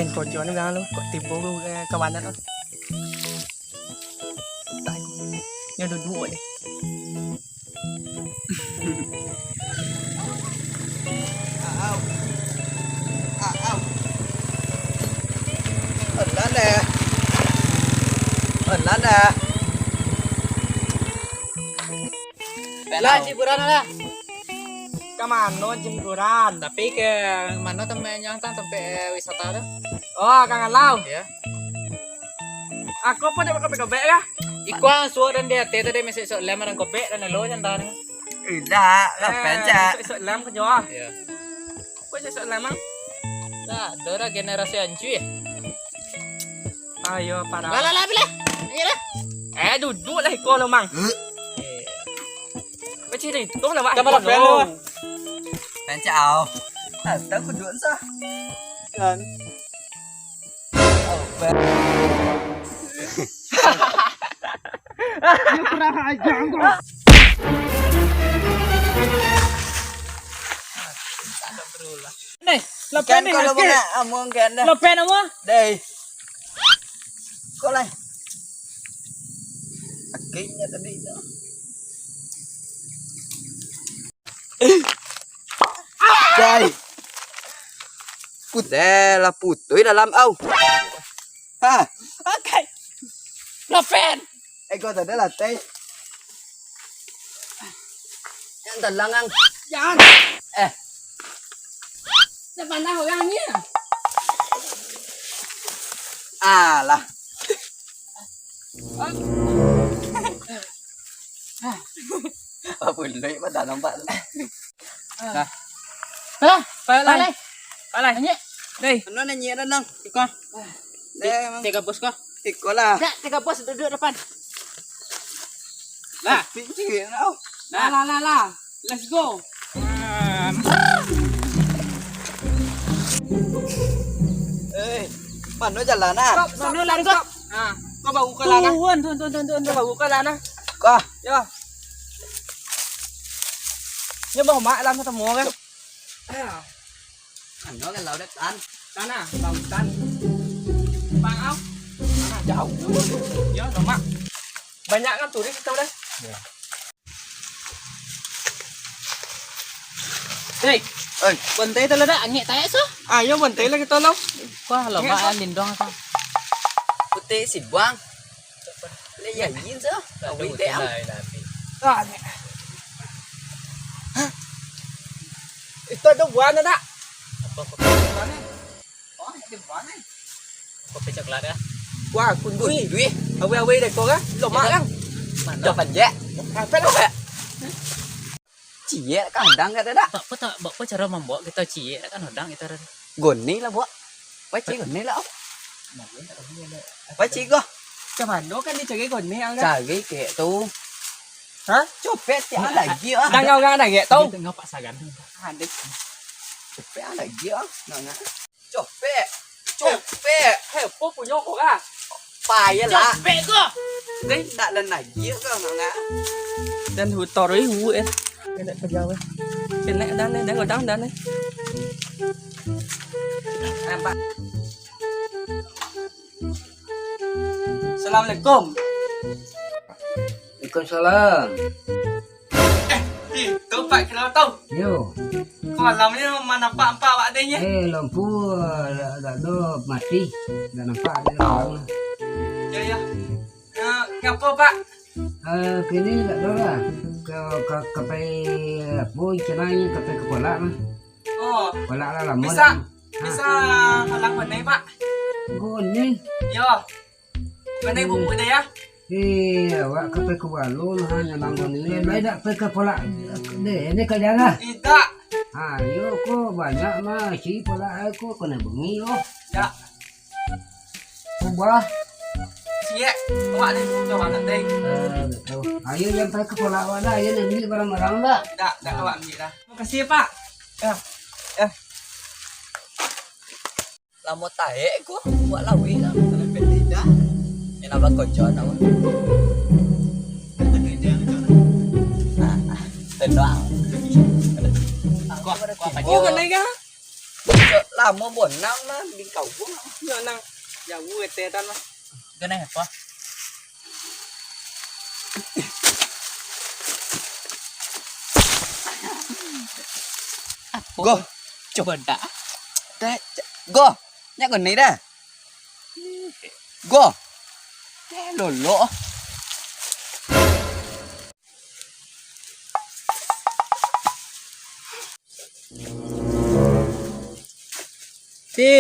tên cột cho nó ra luôn cột tìm vô các bạn đó tại nhớ đừng nguội đi ẩn lắm nè Lah hiburan lah. Kamano jempuran Tapi ke mana temen yang tempat wisata tuh? oh Kang Alau Ya. aku apa dia pakai kopi ya Iku ang suo dan dia tete dia masih sok lem dan kopi dan lo yang dan. đã là phèn chả sợ lắm cái gió Ya. có sợ lắm á Nah, dora generasi anju ya. ayo parah Lah bila. Ini lah. duduk lah kau lemang cái chi này tốt là bạn Cảm ơn bạn luôn. phèn chào tớ còn đuổi sao Ini kurang ajar kau. Nih, lepen Ken nih, con lo Rizky. bang à muông Ken đây Lepen apa? đây con này kính tadi đó đây đây là putih dalam au ha Okay. Lepen. con thật đó là tê em thật lăng ăn Jangan. ê Depan dah orangnya. à là Beli mà đã nóng bạn Phải lại. Phải lại. Đây. nó này nhẹ đó nâng con đây emang Tiga bos kok. thịt có là Ya, tiga bos duduk depan. là vị trí đâu Lah. Let's go. ê mà nó chả là na Mana lari kau? Ah, kau bawa ke lana. Tuan. Kau bawa ke lana. co Ya. Nhưng mà mãi làm cho tao mua cái. nó cái lẩu đất ăn Lana, bang tan. Bang au. Lana jauh. Ya, sama. Banyak kan turis kita udah. Đây, ơi quần té tao lên đó. Angin tanya so. À, yo quần té là cái tao đâu? Wah, lo Iya, maan lindong apa? putih xịt quang lấy giải nhìn chứ ở bên đéo Ah, ni. Itu ada buah ada tak? có cái quán này Kopi coklat ya. Wah, kun ui bui. đuôi Awi deh kau kan. Lo makan. cho phần dẹ Apa dah? chỉ nhẹ cả đắng cái đấy đó Bapak cara membawa kita cie kan hodang itu kan. gồn ní là vợ bác chí gồn ní là ốc bác chí cơ Cho mà nó kan đi chơi cái quần này ăn đấy. trả cái kệ tu Hả? cho phép chả là dĩa Đang ngao ra này ghẹ tông. Tengok Pak Sagan. À, đi. cho phép là dĩa nó ngã cho phép Hey, phố của nhau của à? bài ấy là Capek kok. đấy đại lần này dĩa cơ nó ngã Dan hu tori hu en. Kena kerja weh. Kena dan ni, ngồi dan ni. em bạn Assalamualaikum. Waalaikumsalam. Kau pak kenal tau? Yo, Kau malam ni mana nampak awak adanya? lampu dah mati. Dah nampak dia orang. Ya. Ngapa pak? Kini tak ada lah. Kapai boy cenanya kapai kepala mah. Oh, Kepala lah lama. bisa halang mana pak? Gon ni. Ya. Mana bubuk dia ya? Awak kapai kebalu hanya langgon ni. Baik tak pakai kepala. Ini kerja lah. Tidak. Yo ko banyak mah si kepala aku kena bengi oh. Ya. Kubah. Cie. Awak ni coba nanti. Betul. Ayo yang pakai kepala awak lah. Ayo ni barang-barang tak. Dah awak ambil dah. Terima kasih ya pak. Ya. là một tải của vợ là quý lắm bên đi đó nên là vẫn còn chọn đâu tên đó Kok Oh, kan ni kan? lama buồn nang nó đi cầu cũng nhớ năng giờ vui tê tan mà Cái này quá. go Coba dah. đấy go nhắc còn này đây go lỗ lỗ Ti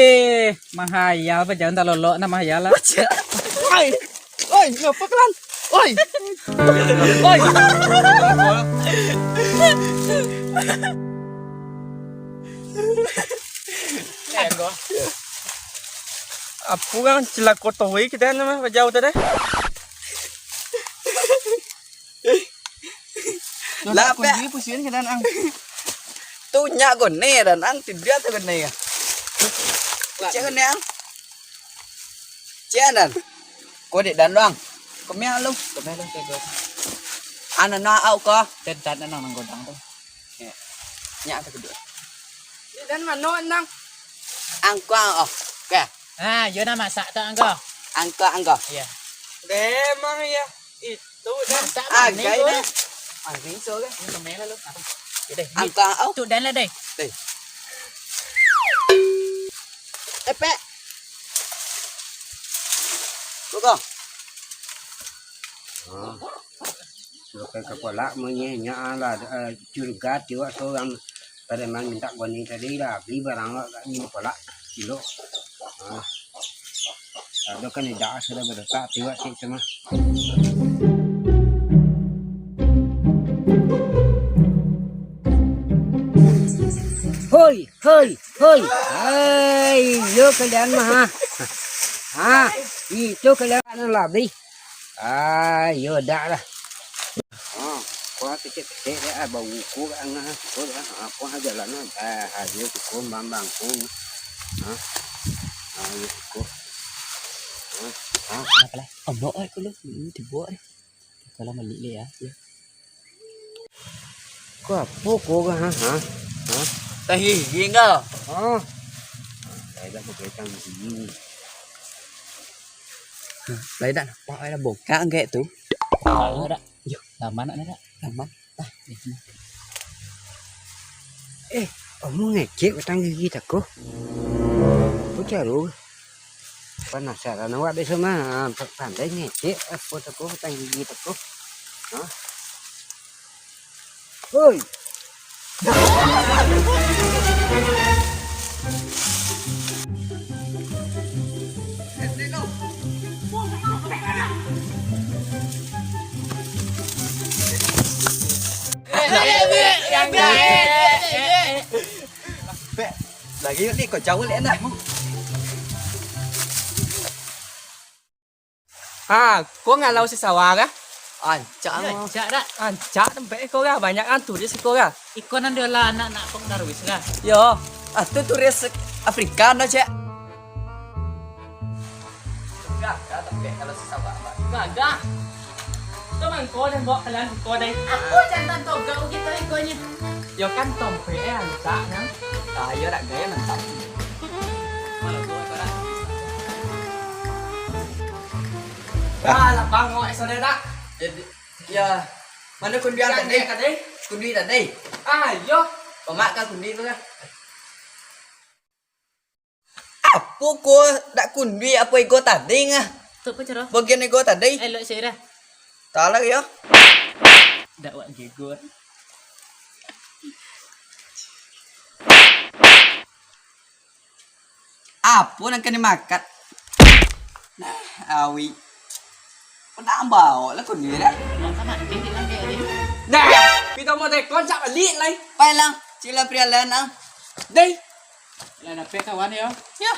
mahayal pa jangan talolo na mahayal lah. ôi ôi ngập phát lan ôi ôi Ego. Apu kan celaka tohi kita nama jauh tadi. Lah, Kun di pusing kita ang. tu nhạc còn nè đàn ăn thì biết thôi còn này à chết con nè ăn chết đàn có để đàn đoang có mẹ luôn ăn là no ao co Ten tat na nang godang tu. nhạc thôi được Di dan mana nang? ăn qua à kìa Ah, yo na masak tu angko. ăn co Ya. Memang ya. Itu dan Masak à ni cái ko. đấy ăn tí số cái Ni kemel lu. Deh. ăn co ốc Tu dan lah deh. ép bé đúng không Rồi cái quả lạ mới nhé nhá là curiga tiwa so yang pada mang minta goni tadi lah beli barang lah ini quả lạ kilo. Ada kan dah sudah berdekat tiwa sih sama. Hoi, hoi, hoi. Hai, vô kalian mah. Ha, itu kalian làm đi. Vô đã lah. Có cái chết đấy bầu cua ăn ha, có đấy có hai giờ là nó vô cái cua bằng cua. Hả? Vô cua. Apa lah? Om lo ai ko lu thì buat đi. Kalau mali le ya. Có phố cua hả? Hả? ta hì gì ngờ Đây là một cái thằng gì? lấy đạn bao ai là bổ cá ghẹ tú Kalau dah. Yo, lama nak dah. làm mất Ông muốn nghe chết của tăng gì thật cô? Có chờ đủ. Con nào sợ là nó qua đây xem mà phản đấy nghe chết cô thật cô tăng gì thật cô? Hả? Ôi! Yang là cái đi của cháu lẽ này Ah, kau ngalau si sawah kah? anh chả Cak dah. Ancak tempe kau kah banyak kan turis kau kah? Ikonan dia lah anak-anak kong darwis lah. Yo, à tôi turis Afrika đó chứ kalau sesama gagah. Teman kau dan bawa kalian kau dai. Aku jantan togau gitu ikonya. Yo kan tempe ancak nang. tayo đã ghé mantap Malah kau kau dah. Ah, lah bangok saudara. jadi ya mana kun biar Yang tadi dia tadi. kun đi tadi Ah, yo. Pamak kan kun đi thôi apa ko đã kun đi apa ego tadi nga Tu ko cero. bagian ego tadi Elok sih dah. tak lagi ya Dak wak gegur. apa nak kena makan nah awi con đã bảo là kun đi đấy Mau sama ting lang dia ni. Nah, kita mau dek kau cak balik lai. bay lang chỉ là pria lên ăn Dai. Lah nak pe kawan yo. ya